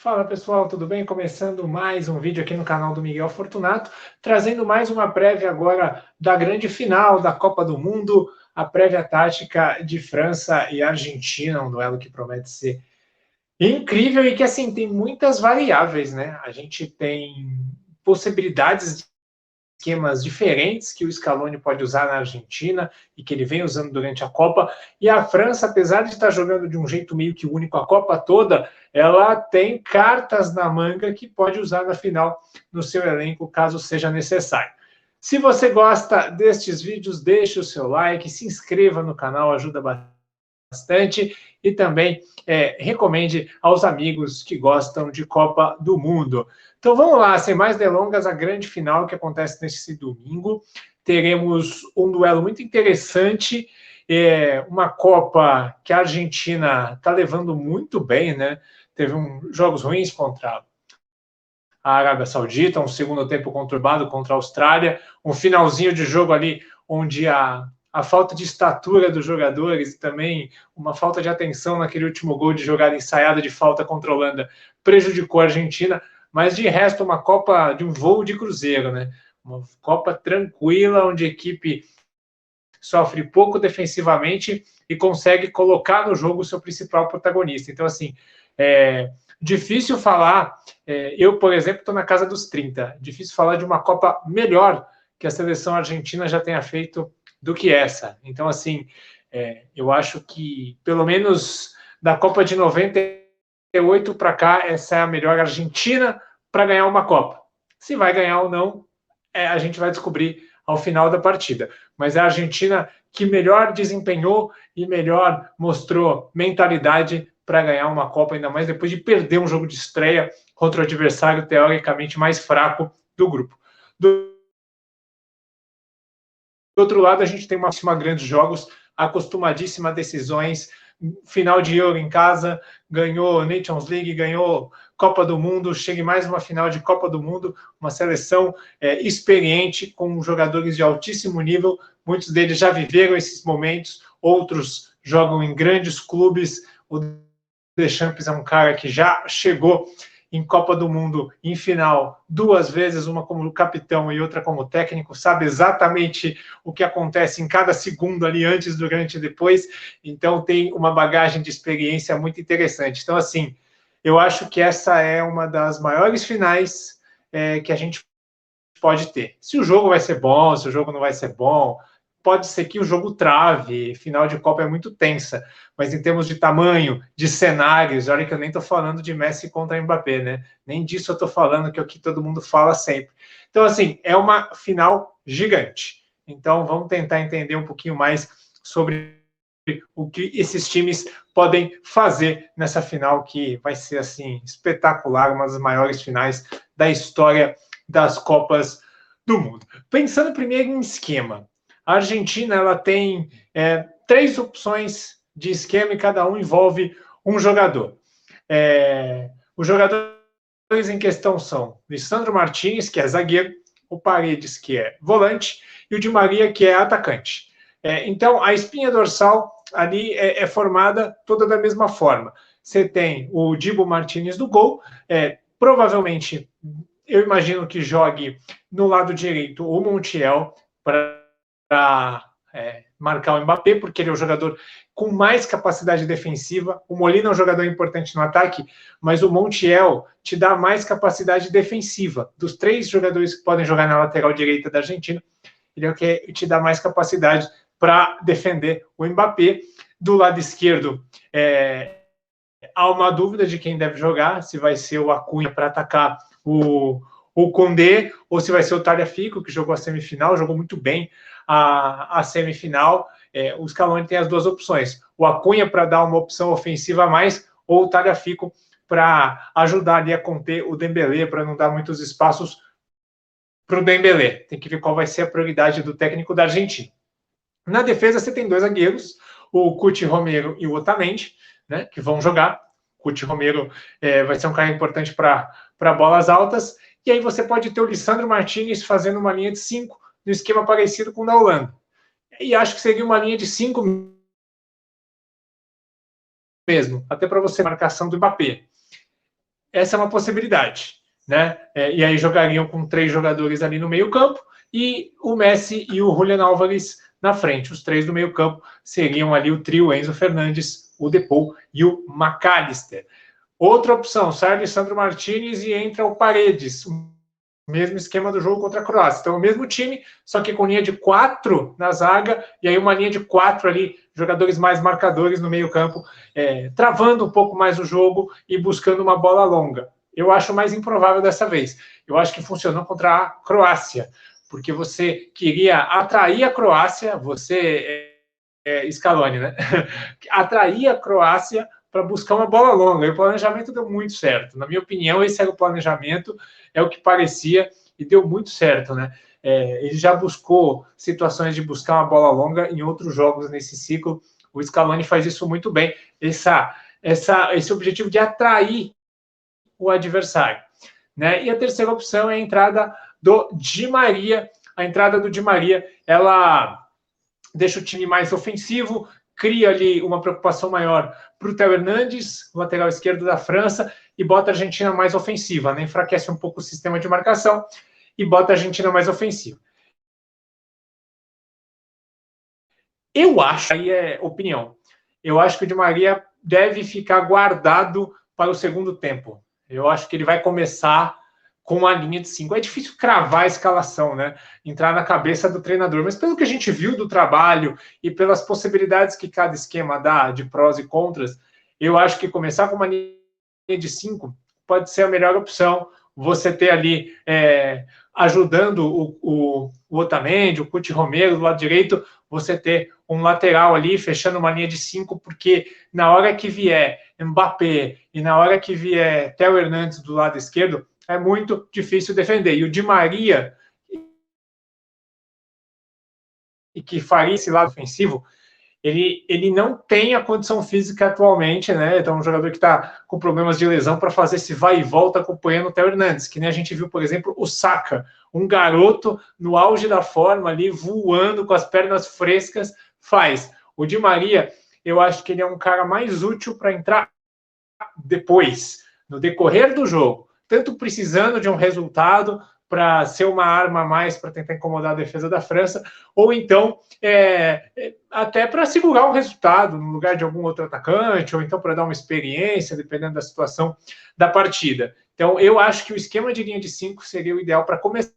Fala pessoal, tudo bem? Começando mais um vídeo aqui no canal do Miguel Fortunato, trazendo mais uma prévia agora da grande final da Copa do Mundo, a prévia tática de França e Argentina, um duelo que promete ser incrível e que assim tem muitas variáveis, né? A gente tem possibilidades de esquemas diferentes que o Scaloni pode usar na Argentina e que ele vem usando durante a Copa. E a França, apesar de estar jogando de um jeito meio que único a Copa toda, ela tem cartas na manga que pode usar na final no seu elenco, caso seja necessário. Se você gosta destes vídeos, deixe o seu like, se inscreva no canal, ajuda bastante e também recomende aos amigos que gostam de Copa do Mundo. Então vamos lá, sem mais delongas, a grande final que acontece nesse domingo. Teremos um duelo muito interessante, uma Copa que a Argentina está levando muito bem, né? Teve jogos ruins contra a Arábia Saudita, um segundo tempo conturbado contra a Austrália, um finalzinho de jogo ali onde a falta de estatura dos jogadores e também uma falta de atenção naquele último gol de jogada ensaiada de falta contra a Holanda prejudicou a Argentina, mas de resto uma Copa de um voo de cruzeiro, né? Uma Copa tranquila, onde a equipe sofre pouco defensivamente e consegue colocar no jogo o seu principal protagonista. Então, assim, difícil falar, eu, por exemplo, estou na casa dos 30, difícil falar de uma Copa melhor que a seleção argentina já tenha feito do que essa. Então, assim, eu acho que, pelo menos da Copa de 98 para cá, essa é a melhor Argentina para ganhar uma Copa. Se vai ganhar ou não, a gente vai descobrir ao final da partida. Mas é a Argentina que melhor desempenhou e melhor mostrou mentalidade para ganhar uma Copa, ainda mais depois de perder um jogo de estreia contra o adversário teoricamente mais fraco do grupo. Do outro lado, a gente tem uma grandes jogos, acostumadíssima a decisões, final de Euro em casa, ganhou Nations League, ganhou Copa do Mundo, chega mais uma final de Copa do Mundo, uma seleção experiente, com jogadores de altíssimo nível, muitos deles já viveram esses momentos, outros jogam em grandes clubes, o Deschamps é um cara que já chegou em Copa do Mundo em final duas vezes, uma como capitão e outra como técnico, sabe exatamente o que acontece em cada segundo ali, antes, durante e depois, então tem uma bagagem de experiência muito interessante. Então, assim, eu acho que essa é uma das maiores finais que a gente pode ter. Se o jogo vai ser bom, se o jogo não vai ser bom, pode ser que o jogo trave, final de Copa é muito tensa, mas em termos de tamanho, de cenários, olha que eu nem estou falando de Messi contra Mbappé, né? Nem disso eu estou falando, que é o que todo mundo fala sempre. Então, assim, é uma final gigante. Então, vamos tentar entender um pouquinho mais sobre o que esses times podem fazer nessa final, que vai ser, assim, espetacular, uma das maiores finais da história das Copas do Mundo. Pensando primeiro em esquema, a Argentina ela tem três opções de esquema e cada um envolve um jogador. Os jogadores em questão são Lisandro Martínez, que é zagueiro, o Paredes, que é volante, e o Di Maria, que é atacante. Então, a espinha dorsal ali é formada toda da mesma forma. Você tem o Dibu Martínez do gol, provavelmente eu imagino que jogue no lado direito o Montiel para marcar o Mbappé, porque ele é o jogador com mais capacidade defensiva. O Molina é um jogador importante no ataque, mas o Montiel te dá mais capacidade defensiva. Dos três jogadores que podem jogar na lateral direita da Argentina, ele é o que te dá mais capacidade para defender o Mbappé. Do lado esquerdo, há uma dúvida de quem deve jogar, se vai ser o Acunha para atacar o Condé, ou se vai ser o Tagliafico, que jogou a semifinal, jogou muito bem a semifinal. O Scaloni tem as duas opções, o Acunha para dar uma opção ofensiva a mais, ou o Tagliafico para ajudar ali a conter o Dembélé, para não dar muitos espaços para o Dembélé. Tem que ver qual vai ser a prioridade do técnico da Argentina. Na defesa, você tem dois zagueiros, o Cuti Romero e o Otamendi, né, que vão jogar. O Cuti Romero vai ser um cara importante para bolas altas. E aí você pode ter o Lisandro Martínez fazendo uma linha de 5 no esquema parecido com o da Holanda. E acho que seria uma linha de 5 mesmo, até para você marcação do Mbappé. essa é uma possibilidade, né? E aí jogariam com 3 jogadores ali no meio-campo e o Messi e o Julián Álvares na frente. Os 3 do meio-campo seriam ali o trio Enzo Fernandes, o Depou e o McAllister. Outra opção, sai o Lisandro Martínez e entra o Paredes. Mesmo esquema do jogo contra a Croácia. Então, o mesmo time, só que com linha de 4 na zaga, e aí uma linha de 4 ali, jogadores mais marcadores no meio-campo, travando um pouco mais o jogo e buscando uma bola longa. Eu acho mais improvável dessa vez. Eu acho que funcionou contra a Croácia, porque você queria atrair a Croácia, Scaloni, né? Atrair a Croácia para buscar uma bola longa. E o planejamento deu muito certo. Na minha opinião, esse era o planejamento, é o que parecia, e deu muito certo, né? Ele já buscou situações de buscar uma bola longa em outros jogos nesse ciclo. O Scaloni faz isso muito bem. Esse objetivo de atrair o adversário, né? E a terceira opção é a entrada do Di Maria. A entrada do Di Maria, ela deixa o time mais ofensivo, cria ali uma preocupação maior para o Theo Hernandes, lateral esquerdo da França, e bota a Argentina mais ofensiva, né? Enfraquece um pouco o sistema de marcação e bota a Argentina mais ofensiva. Eu acho, aí é opinião, eu acho que o Di Maria deve ficar guardado para o segundo tempo. Eu acho que ele vai começar com a linha de 5. É difícil cravar a escalação, né? Entrar na cabeça do treinador, mas pelo que a gente viu do trabalho e pelas possibilidades que cada esquema dá de prós e contras, eu acho que começar com uma linha de 5 pode ser a melhor opção. Você ter ali ajudando o Otamendi, o Cuti Romero do lado direito, você ter um lateral ali fechando uma linha de 5, porque na hora que vier Mbappé e na hora que vier Theo Hernandes do lado esquerdo, é muito difícil defender. E o Di Maria, e que faria esse lado ofensivo, ele não tem a condição física atualmente, né? Então, um jogador que está com problemas de lesão para fazer esse vai e volta acompanhando o Theo Hernandes, que nem a gente viu, por exemplo, o Saka, um garoto no auge da forma ali, voando com as pernas frescas, faz. O Di Maria, eu acho que ele é um cara mais útil para entrar depois, no decorrer do jogo, tanto precisando de um resultado para ser uma arma a mais para tentar incomodar a defesa da França, ou então até para segurar um resultado no lugar de algum outro atacante, ou então para dar uma experiência, dependendo da situação da partida. Então, eu acho que o esquema de linha de 5 seria o ideal para começar,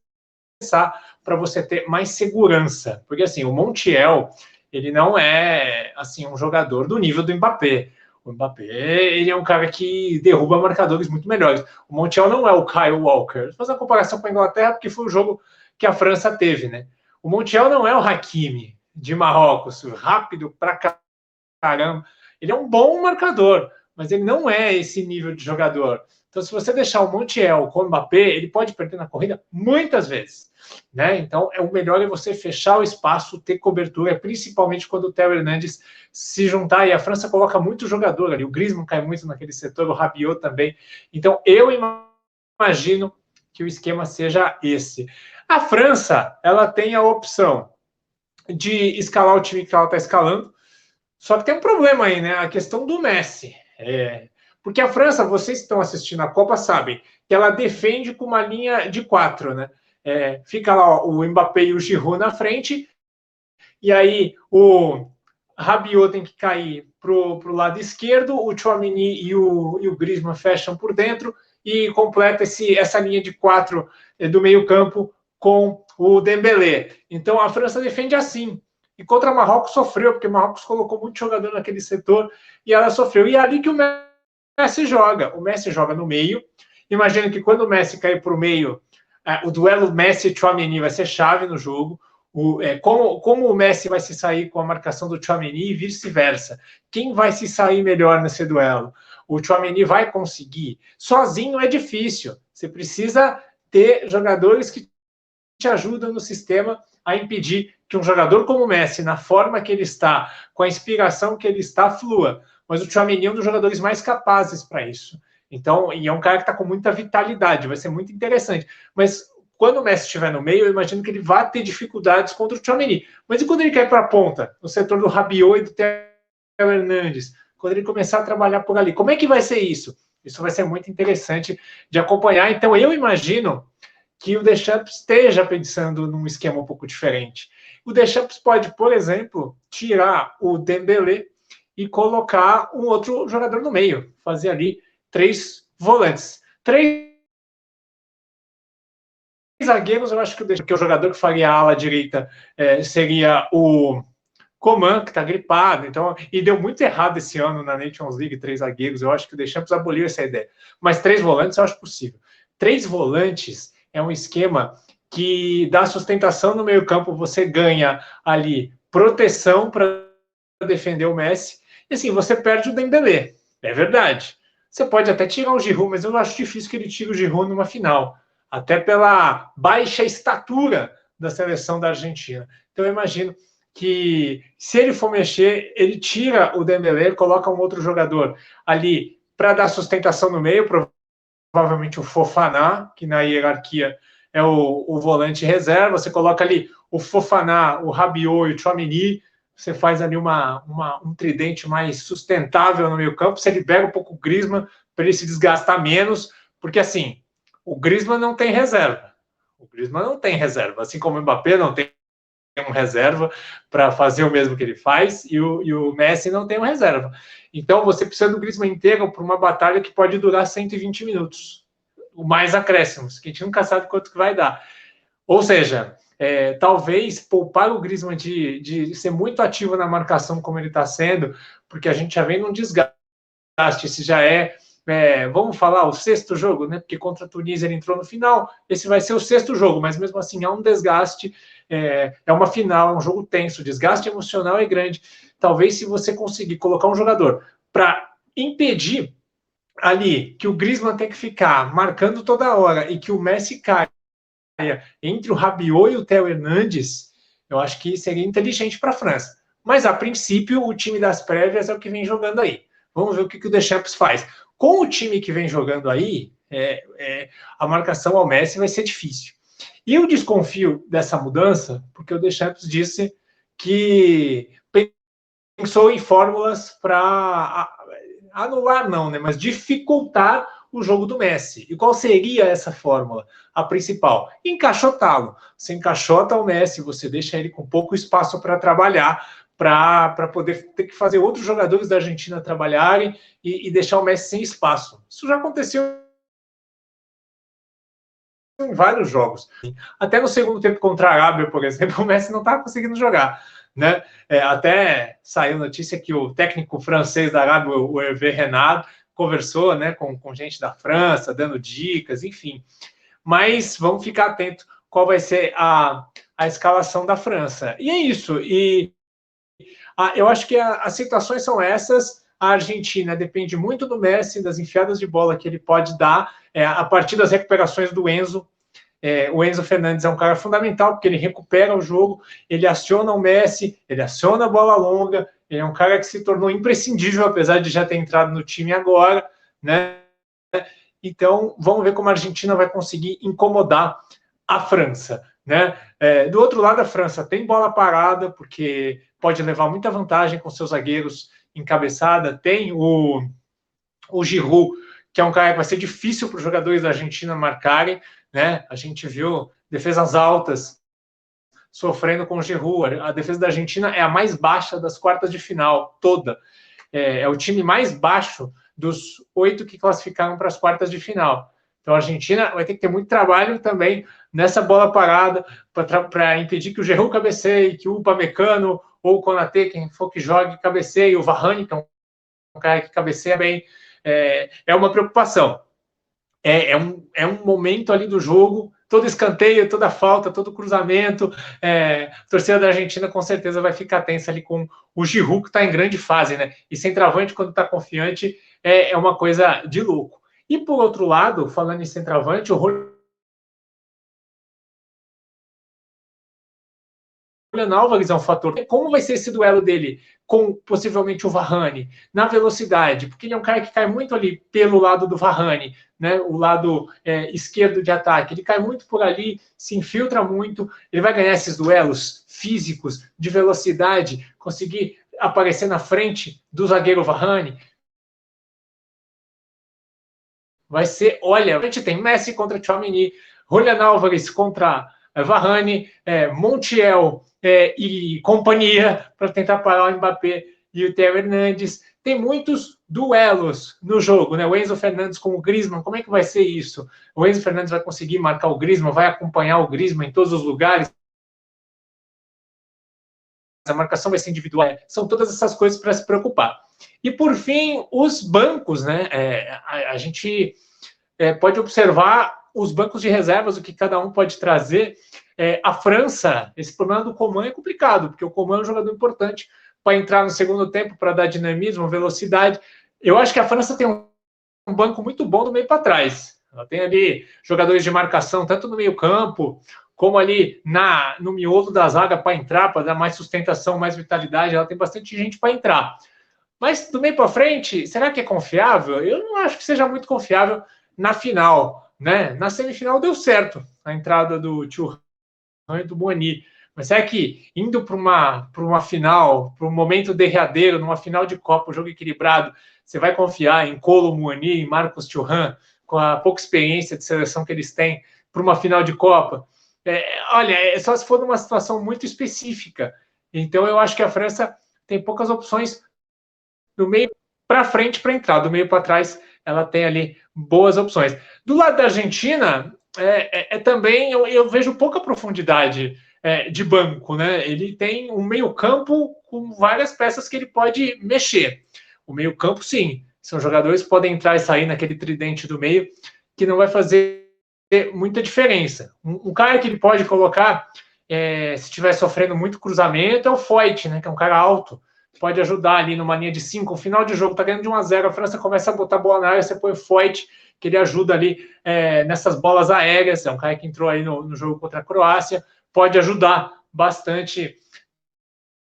para você ter mais segurança. Porque, assim, o Montiel, ele não é, assim, um jogador do nível do Mbappé. O Mbappé, ele é um cara que derruba marcadores muito melhores. O Montiel não é o Kyle Walker. Vou fazer uma comparação com a Inglaterra, porque foi o jogo que a França teve, né? O Montiel não é o Hakimi de Marrocos, rápido pra caramba. Ele é um bom marcador, mas ele não é esse nível de jogador. Então, se você deixar o Montiel com o Mbappé, ele pode perder na corrida muitas vezes, né? Então, o melhor é você fechar o espaço, ter cobertura, principalmente quando o Theo Hernandes se juntar, e a França coloca muito jogador ali, o Griezmann cai muito naquele setor, o Rabiot também. Então, eu imagino que o esquema seja esse. A França, ela tem a opção de escalar o time que ela está escalando, só que tem um problema aí, né? A questão do Messi. Porque a França, vocês que estão assistindo a Copa sabem que ela defende com uma linha de 4, né? Fica lá ó, o Mbappé e o Giroud na frente, e aí o Rabiot tem que cair pro lado esquerdo, o Tchouaméni e o Griezmann fecham por dentro e completa essa linha de 4 do meio campo com o Dembélé. Então a França defende assim. E contra Marrocos sofreu, porque Marrocos colocou muito jogador naquele setor e ela sofreu. E é ali que o Messi joga. O Messi joga no meio. Imagina que quando o Messi cair para o meio, o duelo Messi-Tchouaméni vai ser chave no jogo. Como o Messi vai se sair com a marcação do Tchouaméni e vice-versa. Quem vai se sair melhor nesse duelo? O Tchouaméni vai conseguir? Sozinho é difícil. Você precisa ter jogadores que te ajudam no sistema a impedir que um jogador como o Messi, na forma que ele está, com a inspiração que ele está, flua. Mas o Tchouaméni é um dos jogadores mais capazes para isso. Então, e é um cara que está com muita vitalidade, vai ser muito interessante. Mas quando o Messi estiver no meio, eu imagino que ele vai ter dificuldades contra o Tchouaméni. Mas e quando ele cai para a ponta, no setor do Rabiot e do Theo Hernandes? Quando ele começar a trabalhar por ali, como é que vai ser isso? Isso vai ser muito interessante de acompanhar. Então, eu imagino que o Deschamps esteja pensando num esquema um pouco diferente. O Deschamps pode, por exemplo, tirar o Dembélé e colocar um outro jogador no meio, fazer ali 3 volantes. 3 zagueiros, eu acho que o jogador que faria a ala direita seria o Coman, que está gripado, então, e deu muito errado esse ano na Nations League, 3 zagueiros, eu acho que o Deschamps aboliu essa ideia, mas 3 volantes eu acho possível. 3 volantes é um esquema que dá sustentação no meio campo, você ganha ali proteção para defender o Messi, e assim, você perde o Dembélé, é verdade. Você pode até tirar o Giroud, mas eu acho difícil que ele tire o Giroud numa final, até pela baixa estatura da seleção da Argentina. Então eu imagino que se ele for mexer, ele tira o Dembélé, coloca um outro jogador ali para dar sustentação no meio, provavelmente o Fofana, que na hierarquia é o volante reserva, você coloca ali o Fofana, o Rabiot e o Tchouaméni, você faz ali um tridente mais sustentável no meio campo, você libera um pouco o Griezmann para ele se desgastar menos, porque assim, o Griezmann não tem reserva. O Griezmann não tem reserva, assim como o Mbappé não tem um reserva para fazer o mesmo que ele faz, e o Messi não tem um reserva. Então, você precisa do Griezmann inteiro para uma batalha que pode durar 120 minutos. O mais acréscimos, que a gente nunca sabe quanto que vai dar. Ou seja, talvez poupar o Griezmann de ser muito ativo na marcação como ele está sendo, porque a gente já vem num desgaste, esse já vamos falar, o 6º jogo, né? Porque contra a Tunísia ele entrou no final, esse vai ser o 6º jogo, mas mesmo assim há um desgaste, é uma final, é um jogo tenso, o desgaste emocional é grande. Talvez se você conseguir colocar um jogador para impedir ali que o Griezmann tem que ficar marcando toda hora e que o Messi caia entre o Rabiot e o Theo Hernandes, eu acho que seria inteligente para a França. Mas a princípio o time das prévias é o que vem jogando aí. Vamos ver o que o Deschamps faz. Com o time que vem jogando aí, a marcação ao Messi vai ser difícil. E eu desconfio dessa mudança, porque o Deschamps disse que pensou em fórmulas para anular, não, né? Mas dificultar o jogo do Messi. E qual seria essa fórmula? A principal, encaixotá-lo. Você encaixota o Messi, você deixa ele com pouco espaço para trabalhar, para poder ter que fazer outros jogadores da Argentina trabalharem e deixar o Messi sem espaço. Isso já aconteceu em vários jogos. Até no segundo tempo contra a Arábia, por exemplo, o Messi não estava conseguindo jogar. Né? Até saiu notícia que o técnico francês da Arábia, o Hervé Renard, conversou, né, com gente da França, dando dicas, enfim. Mas vamos ficar atento qual vai ser a escalação da França. E é isso. E eu acho que as situações são essas. A Argentina depende muito do Messi, das enfiadas de bola que ele pode dar, a partir das recuperações do Enzo. O Enzo Fernandes é um cara fundamental, porque ele recupera o jogo, ele aciona o Messi, ele aciona a bola longa, ele é um cara que se tornou imprescindível, apesar de já ter entrado no time agora, né? Então, vamos ver como a Argentina vai conseguir incomodar a França, né? Do outro lado, a França tem bola parada, porque pode levar muita vantagem com seus zagueiros encabeçada, tem o Giroud, que é um cara que vai ser difícil para os jogadores da Argentina marcarem, né? A gente viu defesas altas sofrendo com o Giroud. A defesa da Argentina é a mais baixa das quartas de final, toda. É o time mais baixo dos 8 que classificaram para as quartas de final. Então a Argentina vai ter que ter muito trabalho também nessa bola parada para impedir que o Giroud cabeceie, que o Upamecano ou o Konaté, quem for que jogue, cabeceie, o Varane, que é um cara que cabeceia bem. É uma preocupação. É um momento ali do jogo, todo escanteio, toda falta, todo cruzamento. A torcida da Argentina com certeza vai ficar tensa ali com o Giroud, que está em grande fase, né? E centroavante, quando está confiante, é uma coisa de louco. E por outro lado, falando em centroavante, o Julian Álvares é um fator. Como vai ser esse duelo dele com possivelmente o Varane na velocidade? Porque ele é um cara que cai muito ali pelo lado do Varane, né? O lado esquerdo de ataque. Ele cai muito por ali, se infiltra muito. Ele vai ganhar esses duelos físicos de velocidade, conseguir aparecer na frente do zagueiro Varane. Vai ser, olha, a gente tem Messi contra Tchouaméni, Julián Álvares contra Varane, Montiel e companhia para tentar parar o Mbappé e o Theo Hernandes. Tem muitos duelos no jogo, né? O Enzo Fernandes com o Griezmann, como é que vai ser isso? O Enzo Fernandes vai conseguir marcar o Griezmann, vai acompanhar o Griezmann em todos os lugares? A marcação vai ser individual? São todas essas coisas para se preocupar. E, por fim, os bancos, né? A gente pode observar os bancos de reservas, o que cada um pode trazer. A França, esse problema do Coman é complicado, porque o Coman é um jogador importante para entrar no segundo tempo, para dar dinamismo, velocidade. Eu acho que a França tem um banco muito bom do meio para trás. Ela tem ali jogadores de marcação, tanto no meio campo, como ali no miolo da zaga para entrar, para dar mais sustentação, mais vitalidade. Ela tem bastante gente para entrar. Mas do meio para frente, será que é confiável? Eu não acho que seja muito confiável na final, né? Na semifinal deu certo a entrada do Thuram e do Muani. Mas será que indo para uma final, para um momento derradeiro, numa final de Copa, um jogo equilibrado, você vai confiar em Kolo Muani e Marcos Thuram, com a pouca experiência de seleção que eles têm, para uma final de Copa? Olha, é só se for numa situação muito específica. Então eu acho que a França tem poucas opções do meio para frente para entrar, do meio para trás ela tem ali boas opções. Do lado da Argentina, também eu vejo pouca profundidade de banco, né? Ele tem um meio-campo com várias peças que ele pode mexer. O meio-campo, sim, são jogadores que podem entrar e sair naquele tridente do meio, que não vai fazer muita diferença. Um cara que ele pode colocar, se estiver sofrendo muito cruzamento, é o Foyt, né? Que é um cara alto, pode ajudar ali numa linha de 5, no final de jogo, tá ganhando de 1-0, a França começa a botar bola na área, você põe o Foyt, que ele ajuda ali nessas bolas aéreas, é um cara que entrou aí no jogo contra a Croácia, pode ajudar bastante.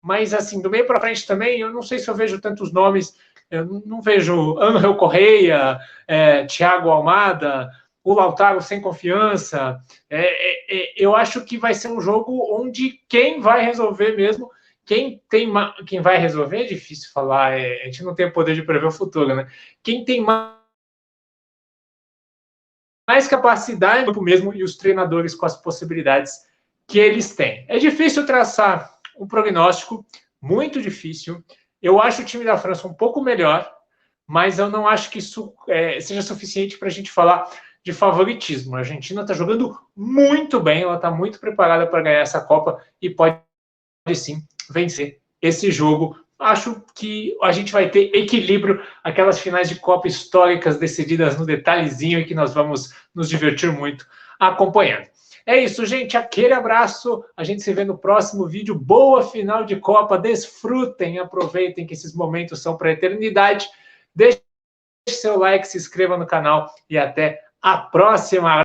Mas, assim, do meio para frente também, eu não sei se eu vejo tantos nomes, eu não vejo Ángel Correia, Thiago Almada, o Lautaro sem confiança. Eu acho que vai ser um jogo onde quem vai resolver mesmo, quem vai resolver, é difícil falar, a gente não tem o poder de prever o futuro, né? Quem tem mais capacidade mesmo e os treinadores com as possibilidades que eles têm. É difícil traçar um prognóstico, muito difícil. Eu acho o time da França um pouco melhor, mas eu não acho que isso seja suficiente para a gente falar de favoritismo. A Argentina está jogando muito bem, ela está muito preparada para ganhar essa Copa e pode sim vencer esse jogo. Acho que a gente vai ter equilíbrio, aquelas finais de Copa históricas decididas no detalhezinho e que nós vamos nos divertir muito acompanhando. É isso, gente. Aquele abraço. A gente se vê no próximo vídeo. Boa final de Copa. Desfrutem, aproveitem que esses momentos são para a eternidade. Deixe seu like, se inscreva no canal e até a próxima.